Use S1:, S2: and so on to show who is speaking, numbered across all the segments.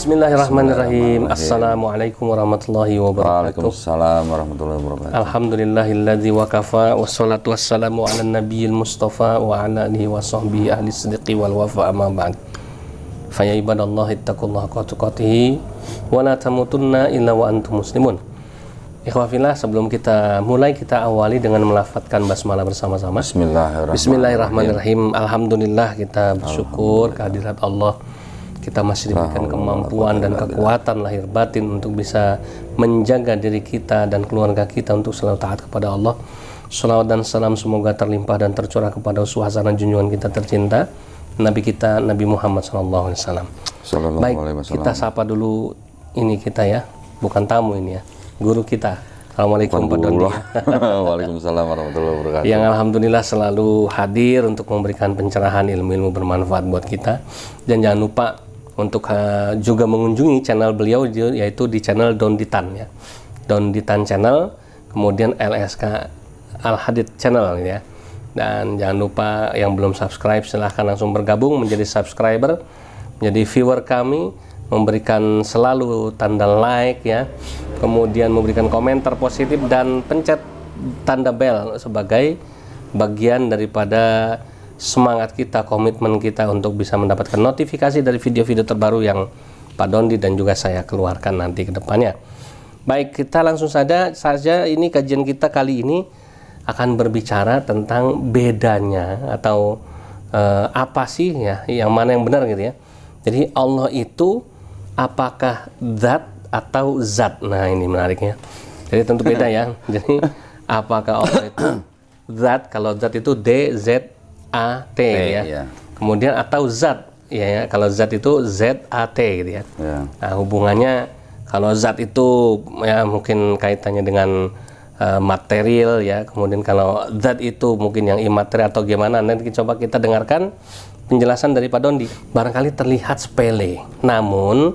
S1: Bismillahirrahmanirrahim. Assalamualaikum warahmatullahi wabarakatuh.
S2: Waalaikumsalam warahmatullahi wabarakatuh.
S1: Alhamdulillahilladzi wa kafa wassalatu wassalamu ala nabiyil mustafa wa ala alihi wa sahbihi ahli sidqi wal wafa amma ba'd. Fa ya ibadallahi ittaqullaha haqqa tuqatih wa la tamutunna illa wa antum muslimun. Ikhwah fillah, sebelum kita mulai, kita awali dengan melafadzkan basmalah bersama-sama. Bismillahirrahmanirrahim. Alhamdulillah, kita bersyukur kehadirat Allah. Kita masih diberikan kemampuan dan kekuatan lahir batin untuk bisa menjaga diri kita dan keluarga kita untuk selalu taat kepada Allah. Salawat dan salam semoga terlimpah dan tercurah kepada suasana junjungan kita tercinta, Nabi kita, Nabi Muhammad SAW. Baik, kita sapa dulu ini kita ya, bukan tamu ini ya, guru kita. Assalamualaikum Pak Dondi.
S2: Waalaikumsalam warahmatullahi wabarakatuh.
S1: Yang alhamdulillah selalu hadir untuk memberikan pencerahan ilmu-ilmu bermanfaat buat kita. Dan jangan lupa untuk juga mengunjungi channel beliau, yaitu di channel Donditan ya, Donditan channel, kemudian LSK Al Hadid channel ya. Dan jangan lupa yang belum subscribe silahkan langsung bergabung menjadi subscriber, menjadi viewer kami, memberikan selalu tanda like ya, kemudian memberikan komentar positif dan pencet tanda bel sebagai bagian daripada semangat kita, komitmen kita untuk bisa mendapatkan notifikasi dari video-video terbaru yang Pak Dondi dan juga saya keluarkan nanti ke depannya. Baik, kita langsung saja ini kajian kita kali ini akan berbicara tentang bedanya atau apa sih ya, yang mana yang benar gitu ya. Jadi Allah itu apakah zat atau zat? Nah, ini menariknya. Jadi tentu beda ya. Jadi apakah Allah itu zat? Kalau zat itu D-Z-A-T ya.
S2: Ya.
S1: Kemudian atau zat ya, kalau zat itu Z-A-T gitu ya. Nah, hubungannya kalau zat itu ya mungkin kaitannya dengan material ya. Kemudian kalau zat itu mungkin yang imaterial atau gimana. Nanti coba kita dengarkan penjelasan dari Pak Dondi. Barangkali terlihat sepele, namun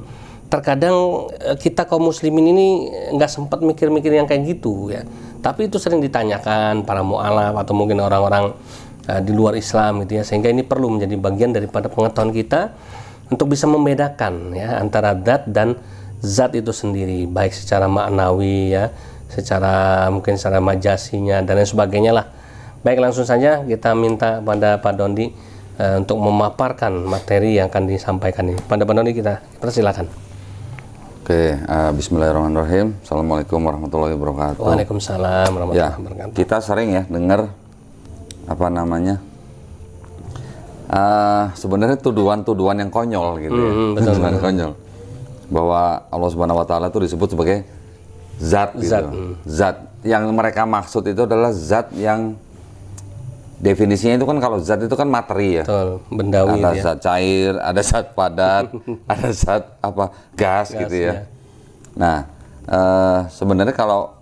S1: terkadang kita kaum muslimin ini nggak sempat mikir-mikir yang kayak gitu ya. Tapi itu sering ditanyakan para mu'alaf atau mungkin orang-orang di luar Islam gitu ya, sehingga ini perlu menjadi bagian daripada pengetahuan kita untuk bisa membedakan ya antara zat dan zat itu sendiri, baik secara maknawi ya, secara mungkin secara majasinya dan lain sebagainya lah. Baik, langsung saja kita minta pada Pak Dondi untuk memaparkan materi yang akan disampaikan ini. Pada Pak Dondi kita persilakan.
S2: Oke, bismillahirrahmanirrahim. Assalamualaikum warahmatullahi wabarakatuh.
S1: Waalaikumsalam warahmatullahi wabarakatuh.
S2: Kita sering ya dengar apa namanya, sebenarnya tuduhan-tuduhan yang konyol gitu ya.
S1: Betul,
S2: tuduhan konyol bahwa Allah Subhanahu Wa Taala itu disebut sebagai zat gitu. Zat yang mereka maksud itu adalah zat yang definisinya itu kan, kalau zat itu kan materi ya.
S1: Betul, bendawi
S2: ada
S1: ya.
S2: Zat cair, ada zat padat, ada zat gas gitu ya. Nah, sebenarnya kalau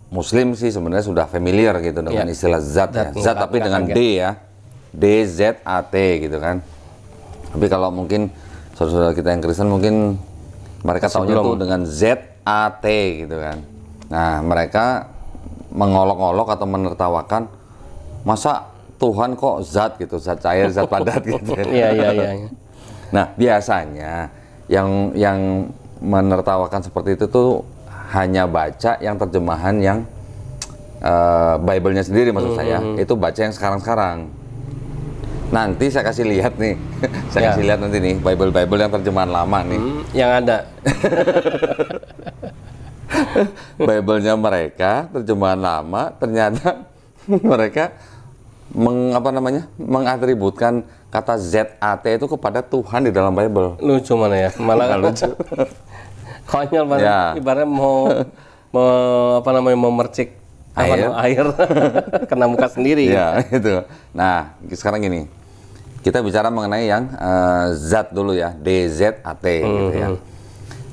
S2: Muslim sih sebenarnya sudah familiar gitu dengan istilah zat ya. Zat tapi dengan D ya. D-Z-A-T gitu kan. Tapi kalau mungkin saudara-saudara kita yang Kristen mungkin mereka tahunya tuh dengan Z-A-T gitu kan. Nah, mereka mengolok-olok atau menertawakan, masa Tuhan kok zat gitu, zat cair, zat padat gitu.
S1: Iya.
S2: Nah, biasanya yang menertawakan seperti itu tuh hanya baca yang terjemahan yang Bible-nya sendiri maksud saya. Itu baca yang sekarang-sekarang. Nanti saya kasih lihat nih. Saya kasih lihat nanti nih Bible yang terjemahan lama nih.
S1: Yang ada.
S2: Bible-nya mereka terjemahan lama, ternyata mereka mengatributkan kata ZAT itu kepada Tuhan di dalam Bible.
S1: Lucu mana ya? Malah kan lucu. Konyol banget. Ya. Ibaratnya mau memercik air kena muka sendiri.
S2: Ya, itu. Nah, sekarang gini. Kita bicara mengenai yang zat dulu ya, DZAT gitu ya.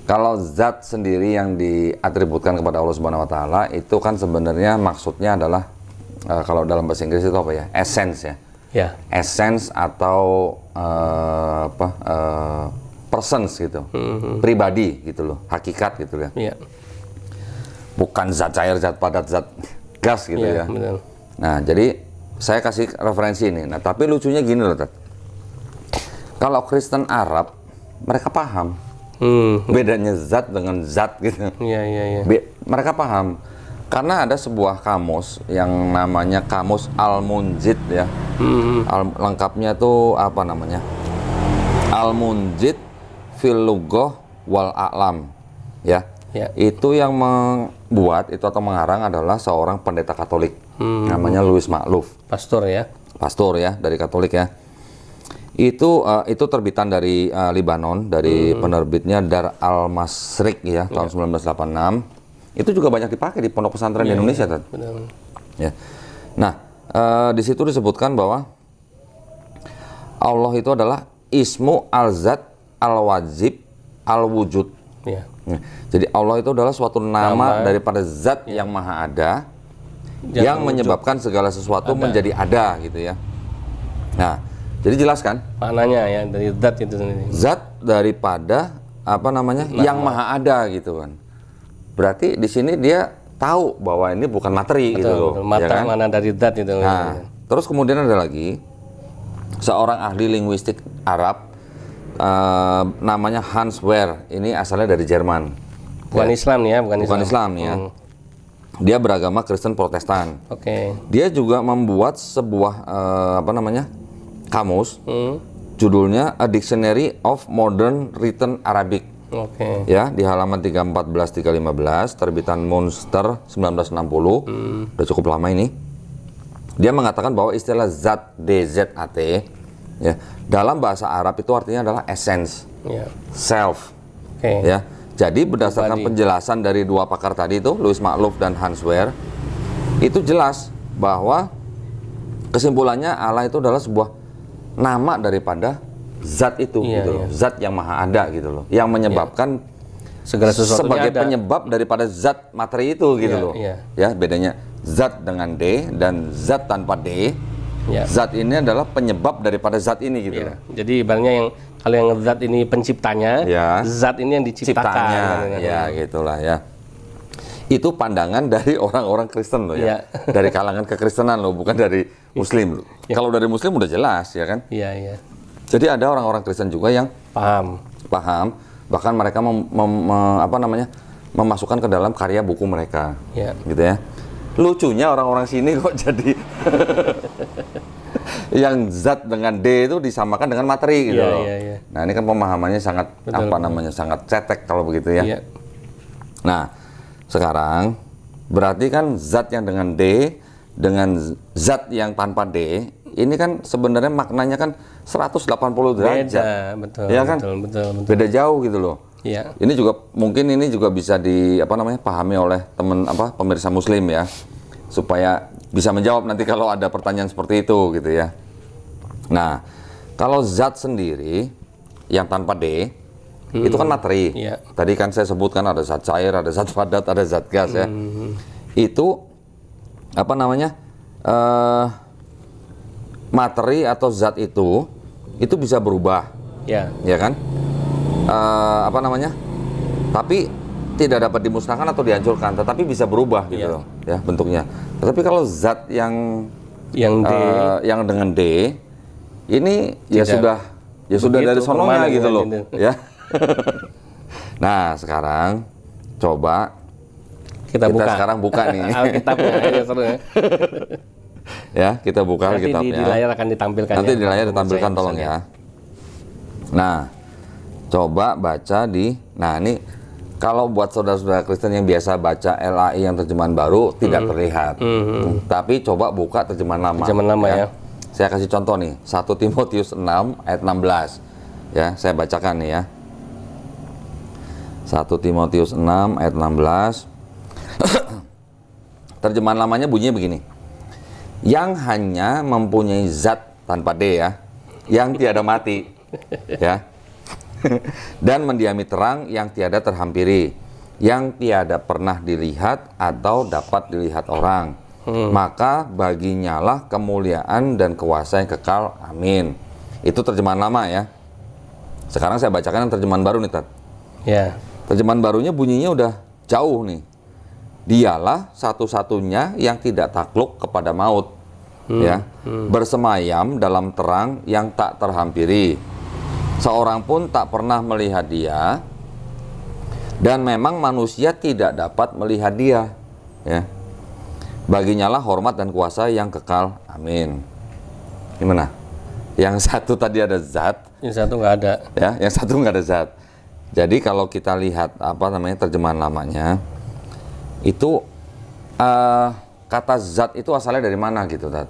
S2: Kalau zat sendiri yang diatributkan kepada Allah Subhanahu Wa Taala itu kan sebenarnya maksudnya adalah kalau dalam bahasa Inggris itu apa ya? Essence ya. Essence atau persons gitu. Pribadi gitu loh, hakikat gitu ya. Bukan zat cair, zat padat, zat gas gitu ya.
S1: Betul.
S2: Nah, jadi saya kasih referensi ini. Nah, tapi lucunya gini loh, Tat. Kalau Kristen Arab, mereka paham. Bedanya zat dengan zat gitu.
S1: Iya, iya, iya.
S2: Mereka paham. Karena ada sebuah kamus yang namanya kamus Al-Munjid ya. Lengkapnya tuh apa namanya? Al-Munjid fil Lughah wal A'lam. Ya.
S1: Ya.
S2: Itu yang membuat itu atau mengarang adalah seorang pendeta Katolik. Namanya Louis Makhluf.
S1: Pastor ya.
S2: Pastor ya, dari Katolik ya. Itu terbitan dari Libanon, dari penerbitnya Dar Al-Masriq ya, tahun 1986. Itu juga banyak dipakai di pondok pesantren di Indonesia, Tad. Ya. Nah, di situ disebutkan bahwa Allah itu adalah Ismu Al-Zat Al-Wajib Al-Wujud.
S1: Ya.
S2: Jadi Allah itu adalah suatu nama daripada Zat yang Maha Ada, yang menyebabkan segala sesuatu menjadi ada gitu ya. Nah, jadi jelas kan?
S1: Maknanya ya dari zat itu sendiri.
S2: Zat daripada apa namanya? Yang Maha Ada gitu kan. Berarti di sini dia tahu bahwa ini bukan materi gitu loh.
S1: Mata
S2: ya kan?
S1: mana dari zat itu.
S2: Nah, terus kemudian ada lagi seorang ahli linguistik Arab namanya Hans Wehr. Ini asalnya dari Jerman.
S1: Bukan Islam ya,
S2: bukan Islam ya. Dia beragama Kristen Protestan.
S1: Oke.
S2: Dia juga membuat sebuah apa namanya? Kamus. Judulnya A Dictionary of Modern Written Arabic.
S1: Oke.
S2: Ya, di halaman 314 315 terbitan Munster 1960. Udah cukup lama ini. Dia mengatakan bahwa istilah zat DZAT ya, dalam bahasa Arab itu artinya adalah essence.
S1: Ya.
S2: Self.
S1: Oke.
S2: Ya. Jadi berdasarkan penjelasan dari dua pakar tadi itu, Louis Makhluf dan Hans Wehr, itu jelas bahwa kesimpulannya Allah itu adalah sebuah nama daripada zat itu gitu loh. Zat yang maha ada gitu loh. Yang menyebabkan
S1: segala sesuatu
S2: sebagai penyebab daripada zat materi itu gitu loh. Ya, bedanya zat dengan D dan zat tanpa D. Zat ini adalah penyebab daripada zat ini gitu loh.
S1: Jadi ibaratnya yang kalau yang zat ini penciptanya, zat ini yang diciptakan.
S2: Ya, gitulah ya. Itu pandangan dari orang-orang Kristen loh ya. Dari kalangan kekristenan loh, bukan dari Muslim. Kalau dari Muslim udah jelas ya kan?
S1: Iya, iya.
S2: Jadi ada orang-orang Kristen juga yang paham, bahkan mereka memasukkan ke dalam karya buku mereka, gitu ya. Lucunya orang-orang sini kok jadi yang zat dengan D itu disamakan dengan materi gitu loh. Nah, ini kan pemahamannya sangat sangat cetek kalau begitu ya. Nah, sekarang berarti kan zat yang dengan D dengan zat yang tanpa D ini kan sebenarnya maknanya kan 180 derajat.
S1: Betul,
S2: ya kan?
S1: Betul.
S2: Beda jauh gitu loh.
S1: Iya.
S2: Ini juga mungkin ini juga bisa pahami oleh pemirsa Muslim ya, supaya bisa menjawab nanti kalau ada pertanyaan seperti itu gitu ya. Nah, kalau zat sendiri yang tanpa D itu kan materi. Tadi kan saya sebutkan ada zat cair, ada zat padat, ada zat gas ya. Itu materi atau zat itu bisa berubah. Ya kan? Tapi tidak dapat dimusnahkan atau dihancurkan, tetapi bisa berubah gitu loh, ya bentuknya. Tetapi kalau zat yang D, yang dengan D ini sudah dari sononya gitu loh, ya. Nah, sekarang coba kita sekarang buka nih
S1: Alkitabnya, seru ya.
S2: Ya, kita buka Alkitabnya.
S1: Di layar akan ditampilkan.
S2: Nanti di layar ditampilkan, tolong ya. Nah, coba baca nah ini kalau buat saudara-saudara Kristen yang biasa baca LAI yang terjemahan baru tidak terlihat. Tapi coba buka terjemahan lama.
S1: Terjemahan lama ya.
S2: Saya kasih contoh nih, 1 Timotius 6 ayat 16. Ya, saya bacakan nih ya. 1 Timotius 6 ayat 16. Terjemahan lamanya bunyinya begini. Yang hanya mempunyai zat tanpa D ya, yang tiada mati. Ya. Dan mendiami terang yang tiada terhampiri, yang tiada pernah dilihat atau dapat dilihat orang. Maka baginya lah kemuliaan dan kuasa yang kekal. Amin. Itu terjemahan lama ya. Sekarang saya bacakan yang terjemahan baru nih, Tat.
S1: Ya.
S2: Terjemahan barunya bunyinya udah jauh nih. Dialah satu-satunya yang tidak takluk kepada maut. Bersemayam dalam terang yang tak terhampiri. Seorang pun tak pernah melihat dia, Dan memang manusia tidak dapat melihat dia, ya. Baginya lah hormat dan kuasa yang kekal. Amin. Gimana? Yang satu tadi ada zat,
S1: yang satu nggak ada.
S2: Ya, yang satu nggak ada zat. Jadi kalau kita lihat apa namanya terjemahan lamanya, itu kata zat itu asalnya dari mana gitu, Tat.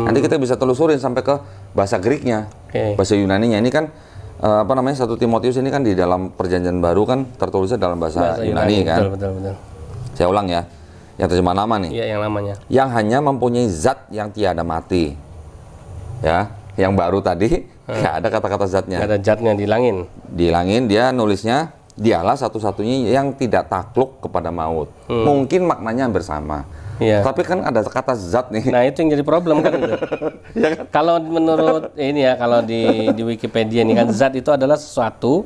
S2: Nanti kita bisa telusurin sampai ke bahasa Greeknya, bahasa Yunaninya. Ini kan apa namanya 1 Timotius ini kan di dalam Perjanjian Baru kan tertulisnya dalam bahasa Yunani kan.
S1: Betul.
S2: Saya ulang ya, yang terjemahan lama nih.
S1: Iya, yang lamanya.
S2: Yang hanya mempunyai zat yang tiada mati. Ya, yang baru tadi nggak ada kata-kata zatnya.
S1: Nggak ada zatnya, dihilangin.
S2: Dihilangin, dia nulisnya dialah satu-satunya yang tidak takluk kepada maut. Mungkin maknanya hampir sama.
S1: Iya.
S2: Tapi kan ada kata zat nih.
S1: Nah, itu yang jadi problem kan.
S2: Ya kan?
S1: Kalau menurut ini ya, kalau di Wikipedia ini kan zat itu adalah sesuatu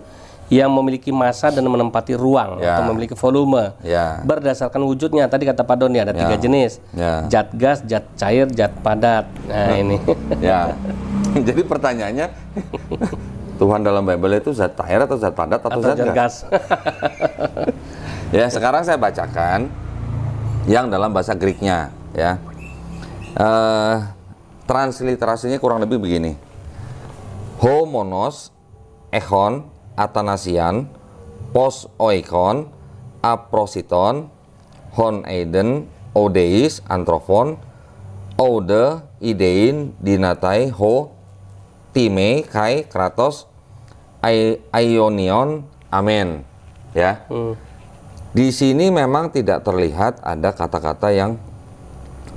S1: yang memiliki massa dan menempati ruang atau memiliki volume. Berdasarkan wujudnya, tadi kata Pak Doni ada 3 jenis. Zat gas, zat cair, zat padat. Nah, ini.
S2: Ya. Jadi pertanyaannya, Tuhan dalam Bible itu zat cair atau zat padat atau zat gas? Ya, sekarang saya bacakan yang dalam bahasa Greeknya, ya. Transliterasinya kurang lebih begini. Homonos, echon, athanasian, pos oikon, aprositon, hon eiden, odeis, anthropon, ode, idein, dinatai, ho, time, kai, kratos, aionion, amen. Ya. Di sini memang tidak terlihat ada kata-kata yang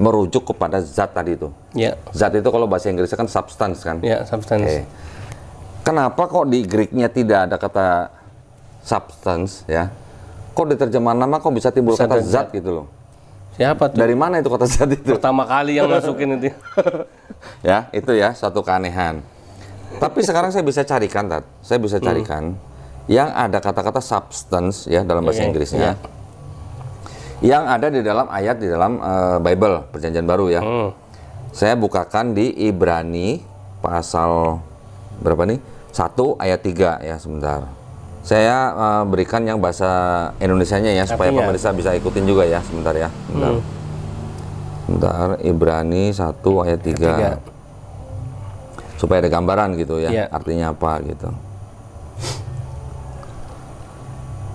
S2: merujuk kepada zat tadi itu.
S1: Ya.
S2: Zat itu kalau bahasa Inggrisnya kan substance kan?
S1: Ya, substance.
S2: Kenapa kok di Greeknya tidak ada kata substance ya? Kok di terjemahan nama kok bisa timbul kata zat gitu loh?
S1: Siapa tuh?
S2: Dari mana itu kata zat itu?
S1: Pertama kali yang masukin itu.
S2: Ya, itu ya satu keanehan. Tapi sekarang saya bisa carikan, Tat. Saya bisa carikan yang ada kata-kata substance ya dalam bahasa Inggrisnya. Yang ada di dalam ayat di dalam Bible Perjanjian Baru ya. Saya bukakan di Ibrani pasal berapa nih? 1 ayat 3 ya, sebentar. Saya berikan yang bahasa Indonesianya ya supaya pemirsa bisa ikutin juga ya, sebentar ya. Sebentar, Ibrani 1 ayat 3. Supaya ada gambaran gitu ya, artinya apa gitu.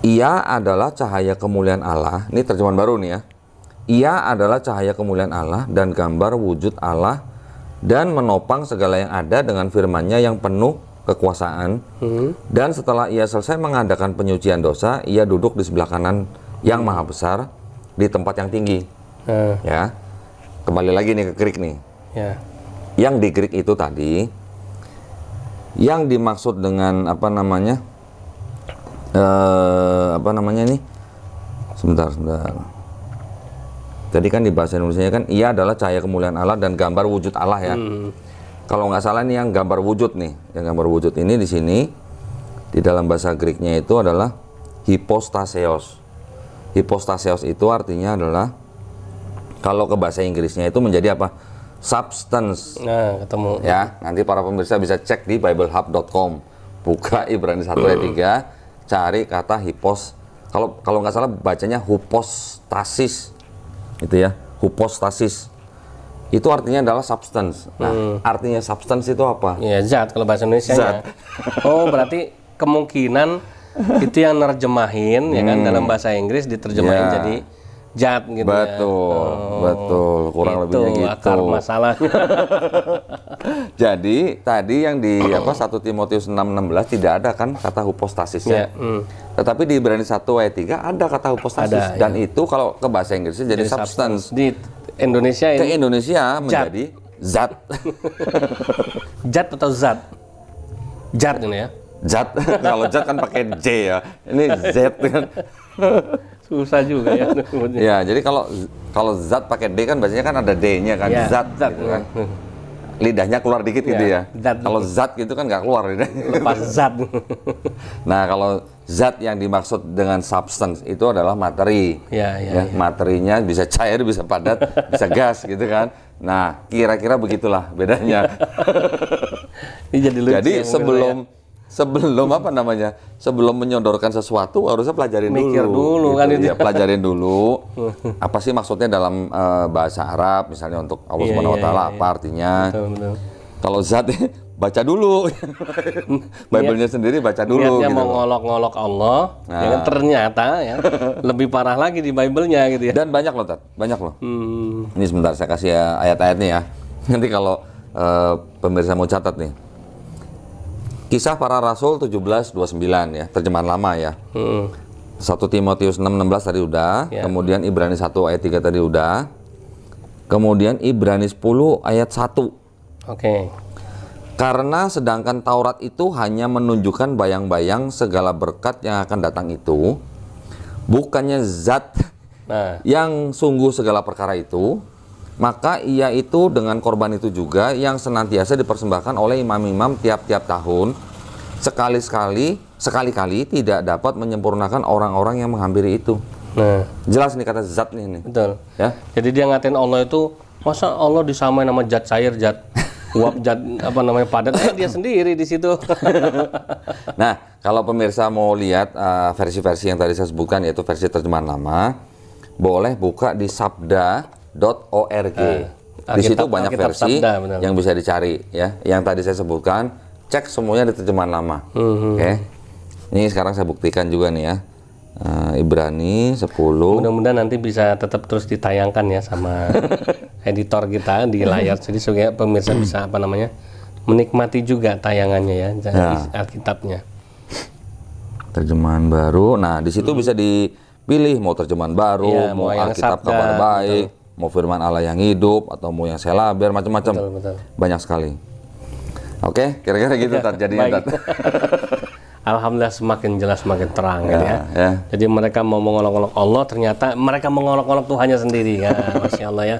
S2: Ia adalah cahaya kemuliaan Allah. Ini terjemahan baru nih ya. Ia adalah cahaya kemuliaan Allah dan gambar wujud Allah dan menopang segala yang ada dengan firman-Nya yang penuh kekuasaan. Dan setelah ia selesai mengadakan penyucian dosa, ia duduk di sebelah kanan yang maha besar di tempat yang tinggi. Ya. Kembali lagi nih ke Greek nih. Yang di Greek itu tadi yang dimaksud dengan apa namanya nih, sebentar. Jadi kan di bahasa Indonesia kan ia adalah cahaya kemuliaan Allah dan gambar wujud Allah ya. Kalau nggak salah nih yang gambar wujud nih, yang gambar wujud ini di sini di dalam bahasa Greeknya itu adalah hypostaseos. Hypostaseos itu artinya adalah kalau ke bahasa Inggrisnya itu menjadi apa? Substance.
S1: Nah, ketemu.
S2: Ya, nanti para pemirsa bisa cek di biblehub.com. Buka Ibrani 1 ayat 3, cari kata kalau nggak salah bacanya hypostasis. Itu ya, hypostasis. Itu artinya adalah substance. Nah, artinya substance itu apa?
S1: Ya, zat kalau bahasa Indonesia. Oh, berarti kemungkinan itu yang nerjemahin ya kan dalam bahasa Inggris diterjemahin jadi zat gitu.
S2: Betul. Kurang lebihnya gitu.
S1: Akar masalahnya.
S2: Jadi tadi yang di 1 Timotius 6:16 tidak ada kan kata hypostasisnya. Tetapi di Ibrani 1 ayat 3 ada kata hypostasis dan itu kalau ke bahasa Inggrisnya jadi substance.
S1: Di Indonesia ini
S2: ke Indonesia menjadi zat.
S1: Zat atau zat? Zat ini ya.
S2: Zat. Kalau zat kan pakai J ya. Ini Z kan.
S1: Susah juga ya.
S2: Ya, jadi kalau zat pakai D kan biasanya kan ada D-nya kan,
S1: ya,
S2: zat gitu kan. Lidahnya keluar dikit gitu ya. Kalau zat gitu kan nggak keluar lidahnya.
S1: Lepas zat.
S2: Nah, kalau zat yang dimaksud dengan substance itu adalah materi. Materinya bisa cair, bisa padat, bisa gas gitu kan. Nah, kira-kira begitulah bedanya.
S1: Ini jadi lucu.
S2: Jadi sebelum apa namanya? Sebelum menyodorkan sesuatu harusnya pelajarin
S1: Mikir dulu
S2: gitu.
S1: kan itu.
S2: Ya, pelajarin dulu. Apa sih maksudnya dalam bahasa Arab misalnya untuk Allah Subhanahu wa taala apa artinya?
S1: Betul.
S2: Kalau zat baca dulu. Bible-nya sendiri baca dulu
S1: Niatnya
S2: gitu.
S1: mau ngolok-ngolok Allah, ya kan, ternyata ya lebih parah lagi di Bible-nya gitu ya.
S2: Dan banyak loh, Tat. Banyak loh. Ini sebentar saya kasih ya ayat-ayatnya ya. Nanti kalau pemirsa mau catat nih. Kisah para Rasul 17:29 ya, terjemahan lama ya. 1 Timotius 6:16 tadi udah, kemudian Ibrani 1 ayat 3 tadi udah. Kemudian Ibrani 10 ayat 1.
S1: Oke.
S2: Karena sedangkan Taurat itu hanya menunjukkan bayang-bayang segala berkat yang akan datang itu, bukannya zat yang sungguh segala perkara itu, maka ia itu dengan korban itu juga yang senantiasa dipersembahkan oleh imam-imam tiap-tiap tahun, sekali-kali tidak dapat menyempurnakan orang-orang yang menghampiri itu. Nah, jelas nih kata zat nih.
S1: Betul.
S2: Ya.
S1: Jadi dia ngatain Allah itu, masa Allah disamain sama zat cair, zat uap, zat apa namanya padat, dia sendiri di situ.
S2: Nah, kalau pemirsa mau lihat versi-versi yang tadi saya sebutkan, yaitu versi terjemahan lama, boleh buka di sabda.org. Di situ banyak versi sabda, yang bisa dicari ya. Yang tadi saya sebutkan, cek semuanya di terjemahan lama. Oke. Ini sekarang saya buktikan juga nih ya. Ibrani 10.
S1: Mudah-mudahan nanti bisa tetap terus ditayangkan ya sama editor kita di layar, jadi supaya pemirsa bisa apa namanya menikmati juga tayangannya ya, Alkitabnya.
S2: Terjemahan baru. Nah, di situ bisa dipilih mau terjemahan baru, mau Alkitab kabar baik, mau firman Allah yang hidup, atau mau yang selaber, macam-macam. Banyak sekali. Oke, kira-kira gitu jadinya.
S1: Alhamdulillah semakin jelas, semakin terang gitu ya. Jadi mereka mau mengolok-olok Allah, ternyata mereka mengolok-olok Tuhannya sendiri ya. Masya Allah ya.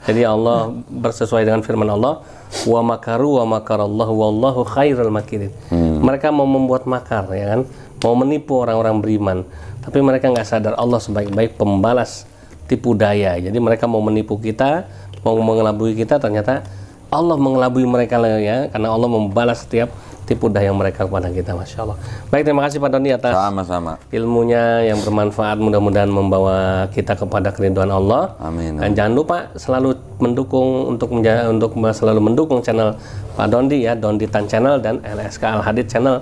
S1: Jadi Allah bersesuai dengan firman Allah, wa makaru wa makarallahu wallahu khairul makirin. Mereka mau membuat makar ya kan, mau menipu orang-orang beriman, tapi mereka nggak sadar Allah sebaik-baik pembalas tipu daya. Jadi mereka mau menipu kita, mau mengelabui kita, ternyata Allah mengelabui mereka ya, karena Allah membalas setiap tipu daya mereka kepada kita. Masya Allah. Baik, terima kasih Pak Doni atas ilmunya yang bermanfaat, mudah-mudahan membawa kita kepada keridhaan Allah.
S2: Amin.
S1: Dan jangan lupa selalu mendukung untuk selalu mendukung channel Pak Dondi ya, Donditan Channel dan LSK Al-Hadid Channel.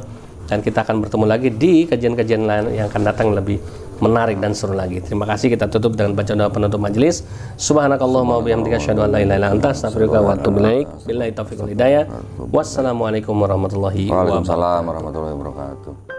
S1: Dan kita akan bertemu lagi di kajian-kajian lain yang akan datang lebih menarik dan seru lagi. Terima kasih. Kita tutup dengan baca doa penutup majelis. Subhanakallahumma wa bihamdika asyhadu an la ilaha illa anta astaghfiruka wa atubu ilaik. Billahi taufiq wal hidayah. Wassalamualaikum warahmatullahi wabarakatuh.
S2: Waalaikumsalam warahmatullahi wabarakatuh.